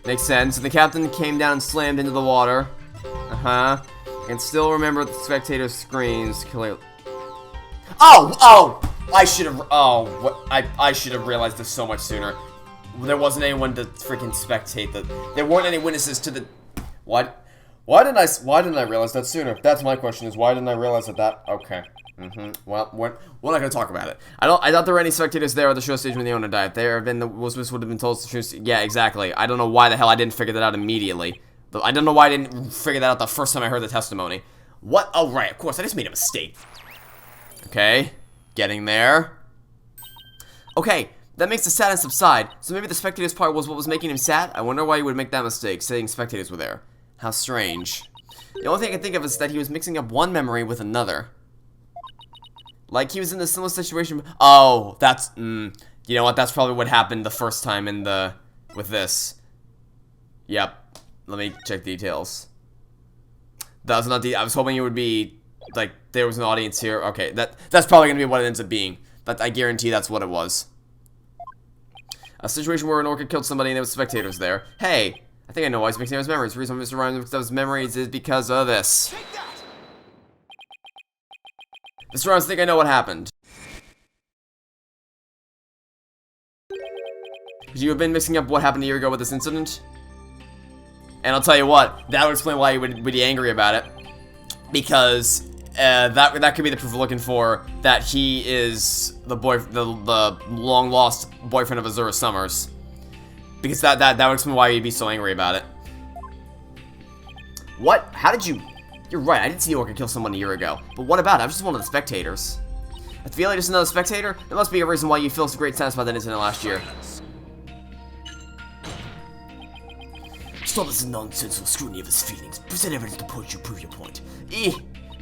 Makes sense. And the captain came down and slammed into the water. I can still remember the spectator's screams. Oh! I should have. Oh, what? I should have realized this so much sooner. There wasn't anyone to freaking spectate the. There weren't any witnesses to the. What? Why didn't I realize that sooner? That's my question. Is why didn't I realize that? Okay. Well, we're not gonna talk about it. I thought there were any spectators there at the show stage when the owner died. There have been would have been told the truth. Yeah, exactly. I don't know why the hell I didn't figure that out immediately. I don't know why I didn't figure that out the first time I heard the testimony. What? Oh, right. Of course. I just made a mistake. Okay. Getting there. Okay. That makes the sadness subside. So maybe the spectators part was what was making him sad? I wonder why he would make that mistake, saying spectators were there. How strange. The only thing I can think of is that he was mixing up one memory with another. Like he was in a similar situation. Oh, that's, you know what? That's probably what happened the first time with this. Yep. Let me check details. That was not I was hoping it would be, like, there was an audience here. Okay, that's probably gonna be what it ends up being. But I guarantee that's what it was. A situation where an orca killed somebody and there was spectators there. Hey, I think I know why he's mixing up his memories. The reason Mr. Rhymes mixed up his memories is because of this. Mr. Rhymes, I think I know what happened. Could you have been mixing up what happened a year ago with this incident? And I'll tell you what, that would explain why you would be angry about it. Because that could be the proof we're looking for that he is the long lost boyfriend of Azura Summers. Because that would explain why you'd be so angry about it. What? How did you? You're right, I did see Orca kill someone a year ago. But what about it? I was just one of the spectators. I feel like just another spectator? There must be a reason why you feel so great sense about that incident last year. Stop this nonsensical scrutiny of his feelings. Present evidence to prove your point.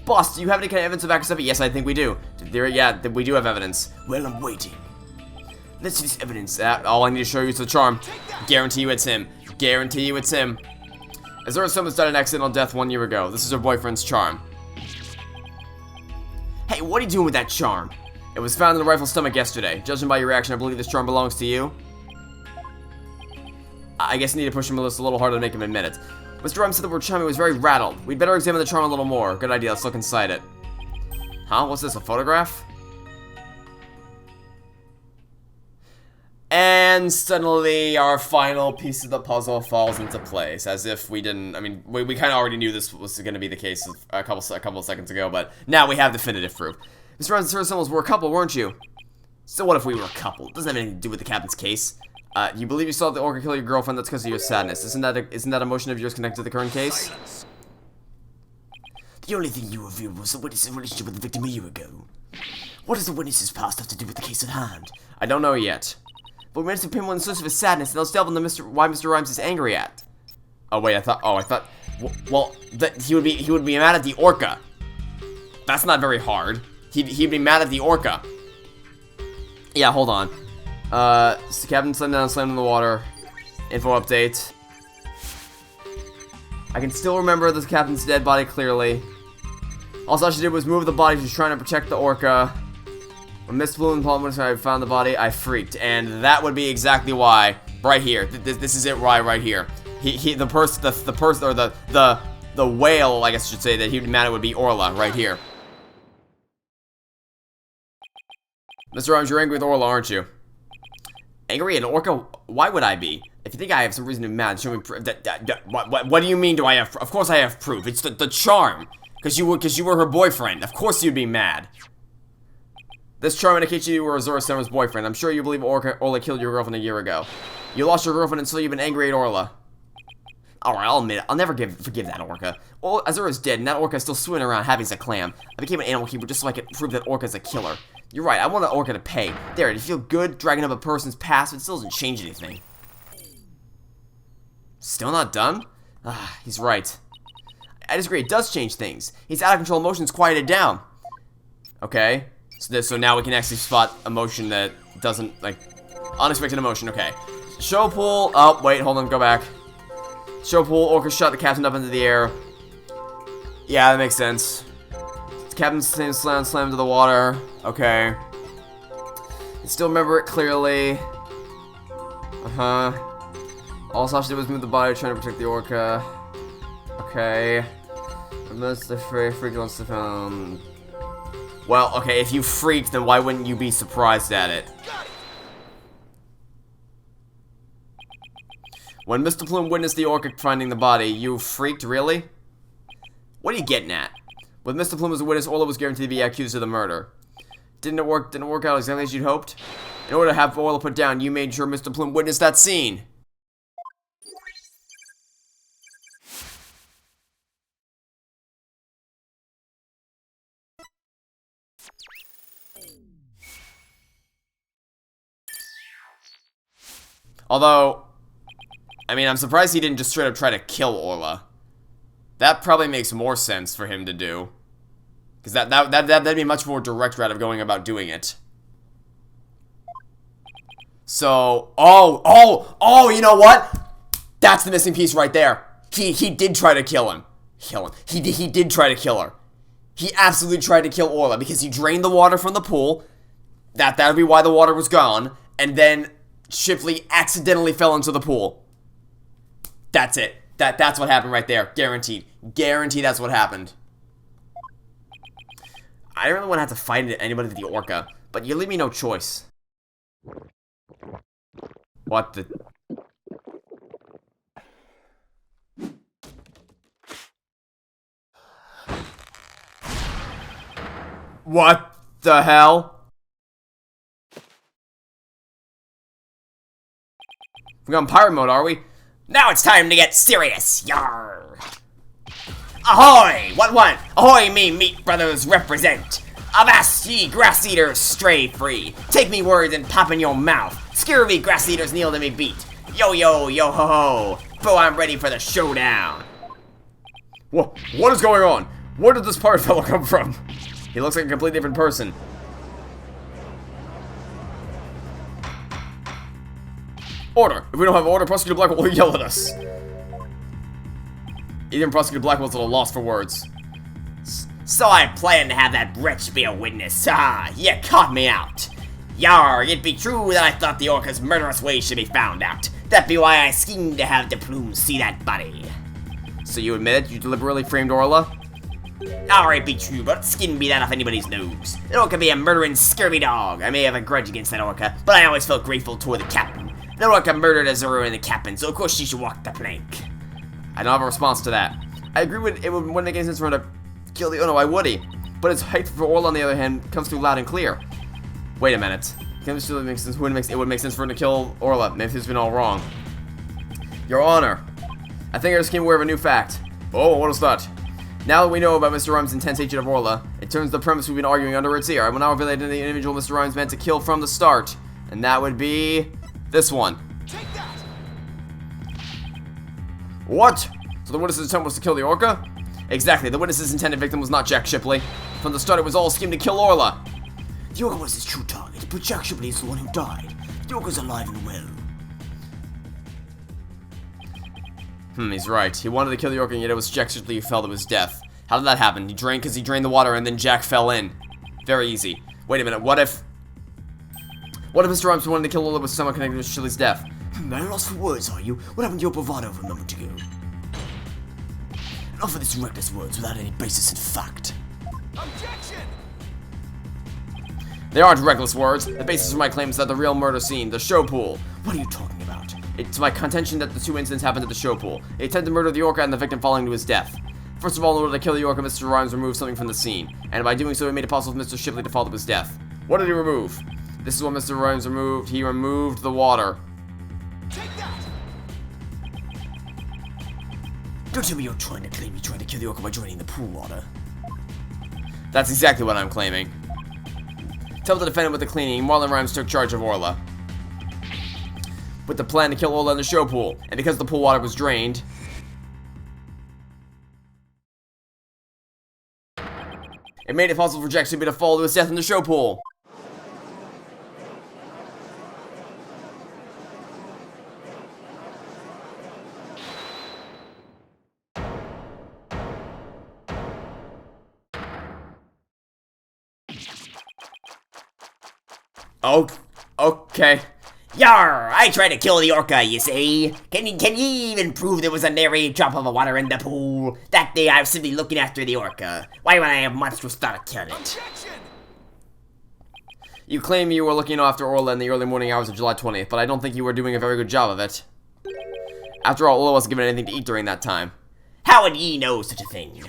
Boss, do you have any kind of evidence to back us up? Yes, I think we do. Yeah, we do have evidence. Well, I'm waiting. Let's see this evidence. All I need to show you is the charm. Guarantee you it's him. Guarantee you it's him. Azura Summers died an accidental death 1 year ago. This is her boyfriend's charm. Hey, what are you doing with that charm? It was found in the rifle's stomach yesterday. Judging by your reaction, I believe this charm belongs to you. I guess I need to push him a little harder to make him admit it. Mr. Rhymes said the word charming was very rattled. We'd better examine the charm a little more. Good idea, let's look inside it. Huh? What's this, a photograph? And suddenly, our final piece of the puzzle falls into place, as if we didn't. I mean, we kind of already knew this was going to be the case a couple of seconds ago, but now we have definitive proof. Mr. Rhymes and Sir were a couple, weren't you? So what if we were a couple? It doesn't have anything to do with the captain's case. You believe you saw the Orca kill your girlfriend? That's because of your sadness. Isn't that emotion of yours connected to the current case? The only thing you revealed was the witness's relationship with the victim a year ago. What does the witness's past have to do with the case at hand? I don't know yet. But we managed to pinpoint the source of his sadness, and let's delve into why Mr. Rhymes is angry at. Oh wait, I thought. Well, he would be mad at the Orca. That's not very hard. He'd be mad at the Orca. Yeah, hold on. So Captain slammed in the water. Info update. I can still remember the captain's dead body clearly. All she did was move the body. She was trying to protect the Orca. When Mist Blue and Palm I found the body, I freaked, and that would be exactly why. Right here, this is it. Right here. The whale, I guess I should say, that he'd be mad at would be Orla right here. Mr. Rhymes, you're angry with Orla, aren't you? Angry at Orca? Why would I be? If you think I have some reason to be mad, show me proof. What do you mean? Do I have? Of course I have proof. It's the charm. Because you were her boyfriend. Of course you'd be mad. This charm indicates you were Azura Summers' boyfriend. I'm sure you believe Orla killed your girlfriend a year ago. You lost your girlfriend until you've been angry at Orla. Alright, I'll admit it. I'll never forgive that Orca. Azura's dead, and that Orca is still swimming around happy as a clam. I became an animal keeper just so I could prove that Orca's a killer. You're right, I want the Orca to pay. There, did it feel good dragging up a person's past, but it still doesn't change anything. Still not done? Ah, he's right. I disagree, it does change things. His out of control emotions quieted down. Okay. So now we can actually spot emotion that doesn't, like, unexpected emotion, okay. Show pool, oh, wait, hold on, go back. Show pool, Orca shot the captain up into the air. Yeah, that makes sense. The captain slammed to the water, okay. I still remember it clearly. All Sasha did was move the body, trying to protect the Orca. Okay. Most the freak wants to film. Well, okay, if you freaked, then why wouldn't you be surprised at it? When Mr. Plume witnessed the Orca finding the body, you freaked, really? What are you getting at? With Mr. Plume as a witness, Orla was guaranteed to be accused of the murder. Didn't it work out exactly as you'd hoped? In order to have Orla put down, you made sure Mr. Plume witnessed that scene. Although, I mean, I'm surprised he didn't just straight up try to kill Orla. That probably makes more sense for him to do. Because that'd be a much more direct route of going about doing it. So, you know what? That's the missing piece right there. He did try to kill him. He did try to kill her. He absolutely tried to kill Orla because he drained the water from the pool. That would be why the water was gone. And then Shipley accidentally fell into the pool. That's it. That's what happened right there. Guaranteed. Guaranteed that's what happened. I don't really want to have to fight anybody with the orca, but you leave me no choice. What the... What the hell? We're on pirate mode, are we? Now it's time to get serious, yar! Ahoy! What? Ahoy me meat brothers represent! Avast ye grass eaters, stray free! Take me words and pop in your mouth! Scurvy grass eaters kneel to me beat! Yo yo yo ho ho! Bro, I'm ready for the showdown! What is going on? Where did this pirate fellow come from? He looks like a completely different person. Order! If we don't have order, Prosecutor Blackwell will yell at us. Even Prosecutor Blackwell's at a loss for words. So I plan to have that wretch be a witness. Ah, you caught me out. Yar, it be true that I thought the orca's murderous ways should be found out. That be why I schemed to have the plume see that body. So you admit it? You deliberately framed Orla? Alright, be true, but skin be that off anybody's nose. That orca be a murdering, scurvy dog. I may have a grudge against that orca, but I always felt grateful toward the captain. That orca murdered Azura and the captain, so of course she should walk the plank. I don't have a response to that. I agree with it wouldn't make any sense for her to kill the... Oh no, I would. But his hate for Orla, on the other hand, comes through loud and clear. Wait a minute. It would make sense for him to kill Orla. Maybe it's been all wrong. Your Honor, I think I just came aware of a new fact. Oh, what is that? Now that we know about Mr. Rhymes' intense hatred of Orla, it turns the premise we've been arguing under its ear. I will now reveal the individual Mr. Rhymes meant to kill from the start. And that would be... this one. Take that! What? So the witness's attempt was to kill the orca? Exactly, the witness's intended victim was not Jack Shipley. From the start, it was all a scheme to kill Orla. The orca was his true target, but Jack Shipley is the one who died. The orca's alive and well. He's right. He wanted to kill the orca, and yet it was Jack Shipley who fell to his death. How did that happen? He drank because he drained the water, and then Jack fell in. Very easy. Wait a minute, what if Mr. Rhymes wanted to kill Orla with someone connected with Shipley's death? Man, lost for words, are you? What happened to your bravado a moment ago? Enough of these reckless words without any basis in fact. Objection! They aren't reckless words. The basis for my claim is that the real murder scene, the show pool. What are you talking about? It's my contention that the two incidents happened at the show pool. He attempted to murder the orca and the victim falling to his death. First of all, in order to kill the orca, Mr. Rhymes removed something from the scene, and by doing so, he made it possible for Mr. Shipley to fall to his death. What did he remove? This is what Mr. Rhymes removed. He removed the water. Take that! Don't tell me you're trying to claim you tried to kill the orca by draining the pool water. That's exactly what I'm claiming. Tell the defendant with the cleaning, Marlon Rhymes took charge of Orla. With the plan to kill Orla in the show pool, and because the pool water was drained, it made it possible for Jack Shipley to fall to his death in the show pool. Oh, okay. Yar! I tried to kill the orca, you see? Can you even prove there was a nary drop of water in the pool? That day I was simply looking after the orca. Why would I have monstrous thought to kill it? Objection! You claim you were looking after Orla in the early morning hours of July 20th, but I don't think you were doing a very good job of it. After all, Orla wasn't given anything to eat during that time. How would ye know such a thing?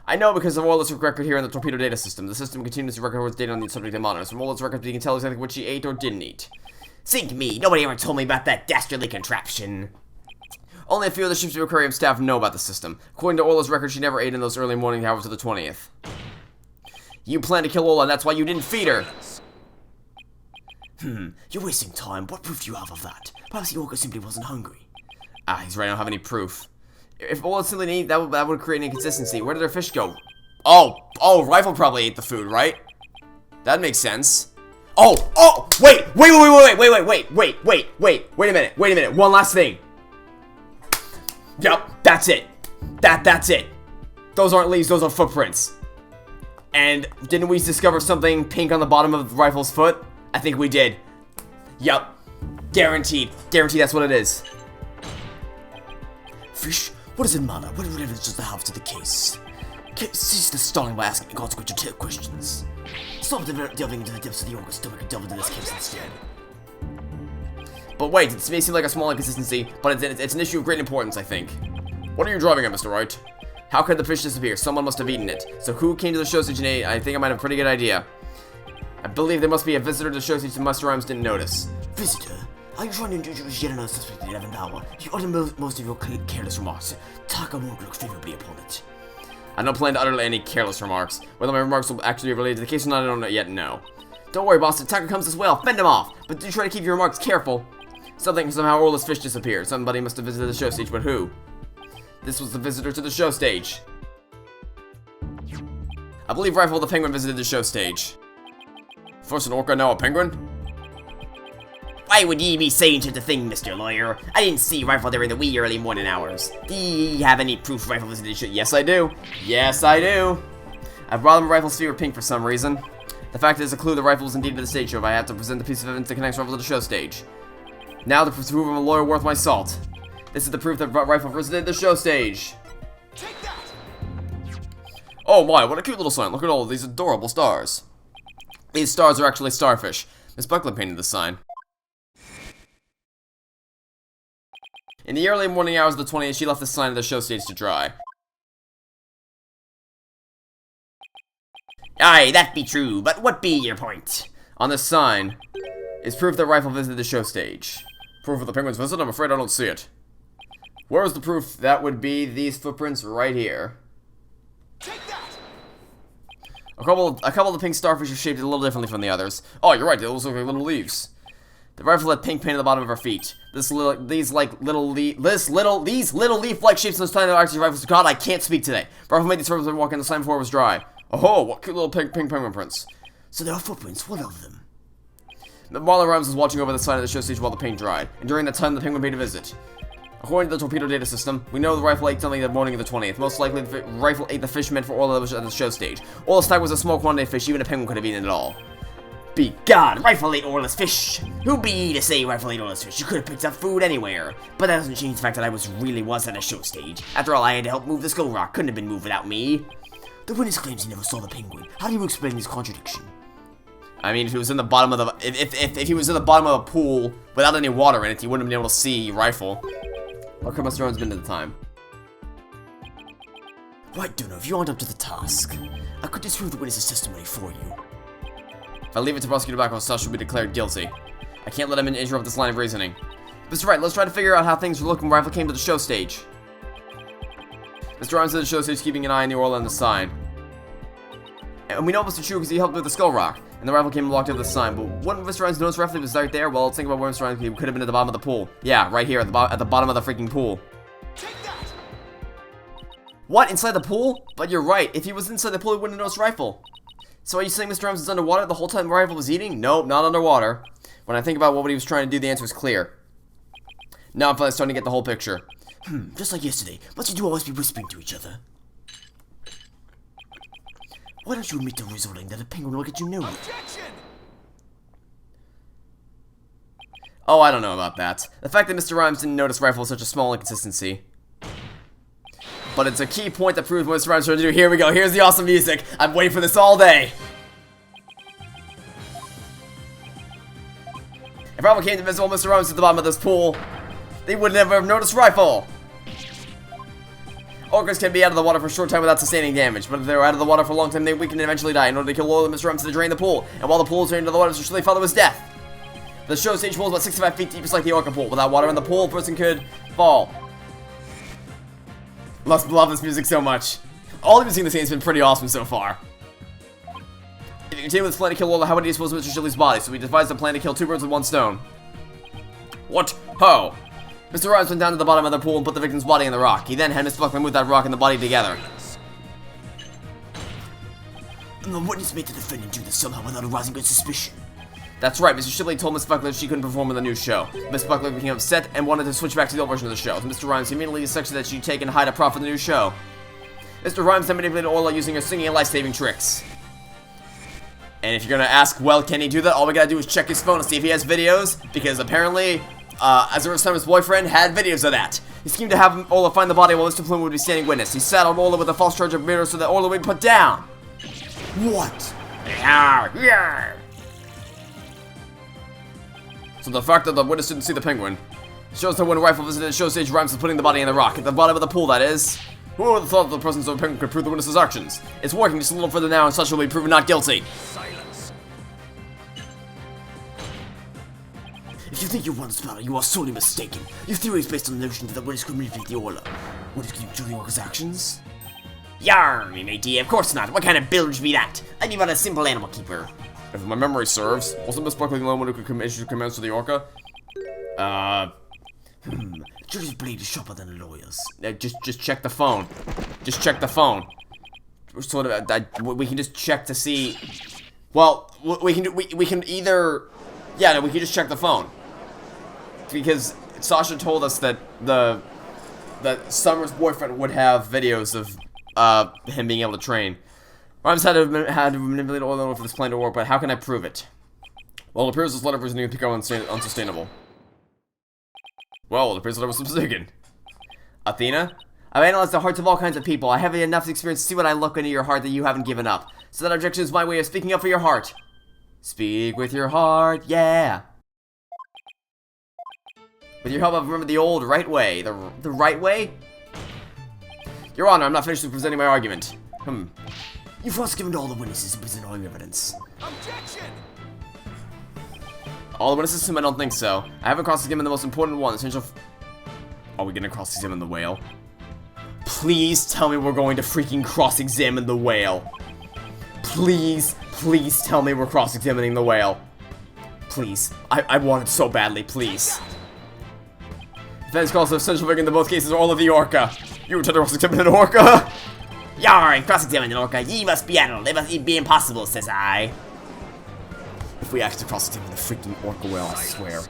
I know because of Orla's record here in the torpedo data system. The system continuously records data on the subject of monitors. From Orla's records, we can tell exactly what she ate or didn't eat. Sink me, nobody ever told me about that dastardly contraption. Only a few of the ship's aquarium staff know about the system. According to Orla's record, she never ate in those early morning hours of the 20th. You planned to kill Orla, and that's why you didn't feed her. You're wasting time. What proof do you have of that? Perhaps the orca simply wasn't hungry. Ah, he's right, I don't have any proof. If Orla simply didn't eat, that would create an inconsistency. Where did her fish go? Oh, Rifle probably ate the food, right? That makes sense. Wait a minute. One last thing. Yep, that's it. That's it. Those aren't leaves, those are footprints. And didn't we discover something pink on the bottom of Rifle's foot? I think we did. Yup. Guaranteed that's what it is. Fish? What does it matter? What evidence does it have to the case? Cease the stalling by asking consequential questions. Stop delving into the depths of the Orca's stomach and delve into this case instead. But wait, it may seem like a small inconsistency, but it's an issue of great importance, I think. What are you driving at, Mr. Wright? How could the fish disappear? Someone must have eaten it. So who came to the show stage and ate? I think I might have a pretty good idea. I believe there must be a visitor to the show stage that Mr. Rhymes didn't notice. Visitor? Are you trying to introduce yet another suspect at the 11th hour? You utter most of your careless remarks. Taka won't look favorably upon it. I don't plan to utter any careless remarks. Whether my remarks will actually be related to the case or not, I don't yet know. Don't worry, boss. If Taka comes as well, fend him off. But do try to keep your remarks careful. Somehow Orla's fish disappeared. Somebody must have visited the show stage, but who? This was the visitor to the show stage. I believe Rifle the Penguin visited the show stage. First an orca, now a penguin? Why would ye be saying such a thing, Mr. Lawyer? I didn't see Rifle during the wee early morning hours. Do ye have any proof Rifle visited the show? Yes, I do. Yes, I do. I brought him Rifle's feet were pink for some reason. The fact is a clue that Rifle was indeed at the stage show if I had to present the piece of evidence that connects Rifle to the show stage. Now the proof I'm a lawyer worth my salt. This is the proof that Rifle visited the show stage. Take that! Oh my, what a cute little sign. Look at all of these adorable stars. These stars are actually starfish. Miss Buckland painted this sign. In the early morning hours of the 20th, she left the sign at the show stage to dry. Aye, that be true, but what be your point? On this sign is proof that Rifle visited the show stage. Proof of the penguin's visit? I'm afraid I don't see it. Where is the proof? That would be these footprints right here. Take that! A couple of the pink starfish are shaped a little differently from the others. Oh, you're right, they look like little leaves. The Rifle had pink paint at the bottom of her feet. These little leaf-like shapes on this planet are actually Rifle's. God, I can't speak today. Rifle made these footprints when walking the slime before it was dry. Oh, what cute little pink penguin prints. So there are footprints. What of them? Marlon Rhymes was watching over the side of the show stage while the paint dried, and during that time the penguin paid a visit. According to the torpedo data system, we know the Rifle ate something the morning of the 20th. Most likely, the Rifle ate the fish meant for Orla that was at the show stage. Orla's tag was a small quantity of fish, even a penguin could have eaten it all. Be God, Rifle ate Orla's fish. Who be ye to say Rifle ate Orla's fish? You could have picked up food anywhere. But that doesn't change the fact that I really was at a show stage. After all, I had to help move the skull rock. Couldn't have been moved without me. The witness claims he never saw the penguin. How do you explain this contradiction? I mean, if he was in the bottom of the if he was in the bottom of a pool without any water in it, he wouldn't have been able to see Rifle. How could Mr. Rhymes been at the time? Right, Donor, if you aren't up to the task, I could disprove the witness's testimony for you. If I leave it to Prosecutor Blackwell, Sasha will be declared guilty. I can't let him interrupt this line of reasoning. Mr. Wright, let's try to figure out how things were looking when Rifle came to the show stage. Mr. Rhymes at the show stage, keeping an eye on the Orla and the sign. And we know Mr. True because he helped with the skull rock, and the Rifle came and walked over the sign. But wouldn't Mr. Rhymes notice Rifle was right there? Well, let's think about where Mr. Rhymes could have been at the bottom of the pool. Yeah, right here at the bottom of the freaking pool. Take that! What? Inside the pool? But you're right. If he was inside the pool, he wouldn't have noticed Rifle. So are you saying Mr. Rhymes was underwater the whole time the Rifle was eating? Nope, not underwater. When I think about what he was trying to do, the answer is clear. Now I'm finally starting to get the whole picture. Just like yesterday, must you two always be whispering to each other? Why don't you admit to resorting that a penguin will get you nowhere? Objection! Oh, I don't know about that. The fact that Mr. Rhymes didn't notice Rifle is such a small inconsistency. But it's a key point that proves what Mr. Rhymes tried to do. Here we go. Here's the awesome music. I've waited for this all day. If Rifle came to visit Mr. Rhymes at the bottom of this pool, they would never have noticed Rifle. Orcas can be out of the water for a short time without sustaining damage, but if they're out of the water for a long time, they weaken and eventually die. In order to kill Lola, Mr. Rhymes had to drain the pool, and while the pool was drained into the water, Mr. Shirley followed his death. The show stage pool is about 65 feet deep, just like the Orca pool. Without water in the pool, a person could fall. Love this music so much. All the music in this game has been pretty awesome so far. If you continue with this plan to kill Lola, how would he dispose of Mr. Shirley's body? So he devised a plan to kill two birds with one stone. What? Ho! Mr. Rhymes went down to the bottom of the pool and put the victim's body in the rock. He then had Mr. Buckland move that rock and the body together. And the witness made the defendant do this somehow without arousing good suspicion. That's right, Mr. Shipley told Miss Buckland she couldn't perform in the new show. Miss Buckland became upset and wanted to switch back to the old version of the show. Mr. Rhymes immediately instructed that she take and hide a prop for the new show. Mr. Rhymes then manipulated Orla using her singing and life-saving tricks. And if you're gonna ask, well, can he do that? All we gotta do is check his phone and see if he has videos, because apparently as a Summer's boyfriend, had videos of that. He schemed to have Ola find the body while Mr. Plume would be standing witness. He saddled Ola with a false charge of murder so that Ola would be put down. What? So the fact that the witness didn't see the penguin shows that when a rifle visited show stage rhymes with putting the body in the rock at the bottom of the pool, that is. Who would have thought that the presence of a penguin could prove the witness's actions? It's working just a little further now and such will be proven not guilty. Silence. If you think you won this battle, you are sorely mistaken. Your theory is based on the notion that the witness could manipulate the Orla. Witness could control the Orca's actions? Yarn, me matey, of course not. What kind of bilge be that? I'm but a simple animal keeper. If my memory serves, wasn't Miss Buckley the only one who could issue commands to the Orca? Jury's blade is sharper than a lawyer's. Just check the phone. Just check the phone. We're sort of, we can just check to see. Well, we can either, yeah, no, we can just check the phone because Sasha told us that that Summer's boyfriend would have videos of him being able to train. Rhymes had to manipulate oil for this plan to work, but how can I prove it? Well, it appears this letter was new to become unsustainable. Well, it appears that I was mistaken. Athena? I've analyzed the hearts of all kinds of people. I have enough experience to see what I look into your heart that you haven't given up. So that objection is my way of speaking up for your heart. Speak with your heart, yeah. With your help, I've remembered the old right way. The right way? Your Honor, I'm not finished with presenting my argument. You've first given all the witnesses and present all your evidence. Objection. All the witnesses assume I don't think so. I haven't cross-examined the most important one, essential. Are we gonna cross-examine the whale? Please tell me we're going to freaking cross-examine the whale. Please tell me we're cross-examining the whale. Please. I want it so badly, please. Defense calls for essential figure in both cases all of the Orca. You intend to cross-examine an Orca? Yarn, cross-examine an orca. Ye must be addled. It must be impossible, says I. If we actually cross-examine the freaking Orca whale, I swear.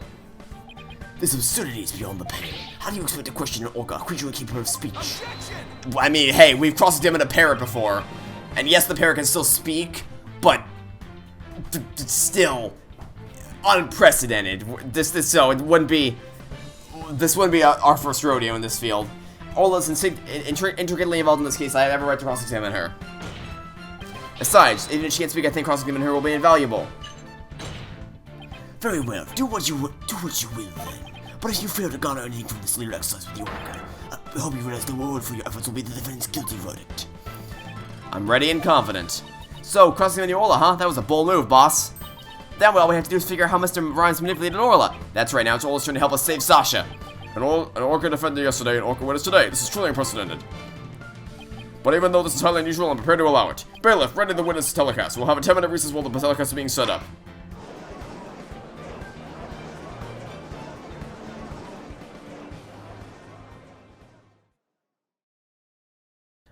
This absurdity is beyond the pale. How do you expect to question an Orca, a creature incapable of speech? Objection. I mean, hey, we've cross-examined a parrot before. And yes, the parrot can still speak, but it's still unprecedented. So it wouldn't be. This wouldn't be our first rodeo in this field. Ola's intricately involved in this case. I have every right to cross-examine her. Besides, even if she can't speak, I think cross-examining her will be invaluable. Very well, do what you will then. But if you fail to garner anything from this little exercise with the Orca, I hope you realize the reward for your efforts will be the defendant's guilty verdict. I'm ready and confident. So, cross-examining Orla, huh? That was a bold move, boss. Then all we have to do is figure out how Mr. Rhymes manipulated Orla. That's right, now it's Orla's turn to help us save Sasha. An Orca defended yesterday, an Orca witness today. This is truly unprecedented. But even though this is highly unusual, I'm prepared to allow it. Bailiff, ready the witness telecast. We'll have a 10-minute recess while the telecast is being set up.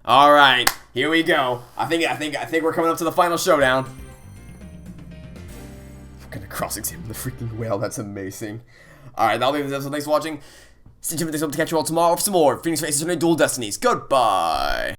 All right, here we go. I think we're coming up to the final showdown. We're gonna cross-examine the freaking whale. That's amazing. All right, that'll be the episode. Thanks for watching. Stay tuned for this. Hope to catch you all tomorrow for some more Phoenix Wright Attorney Dual Destinies. Goodbye.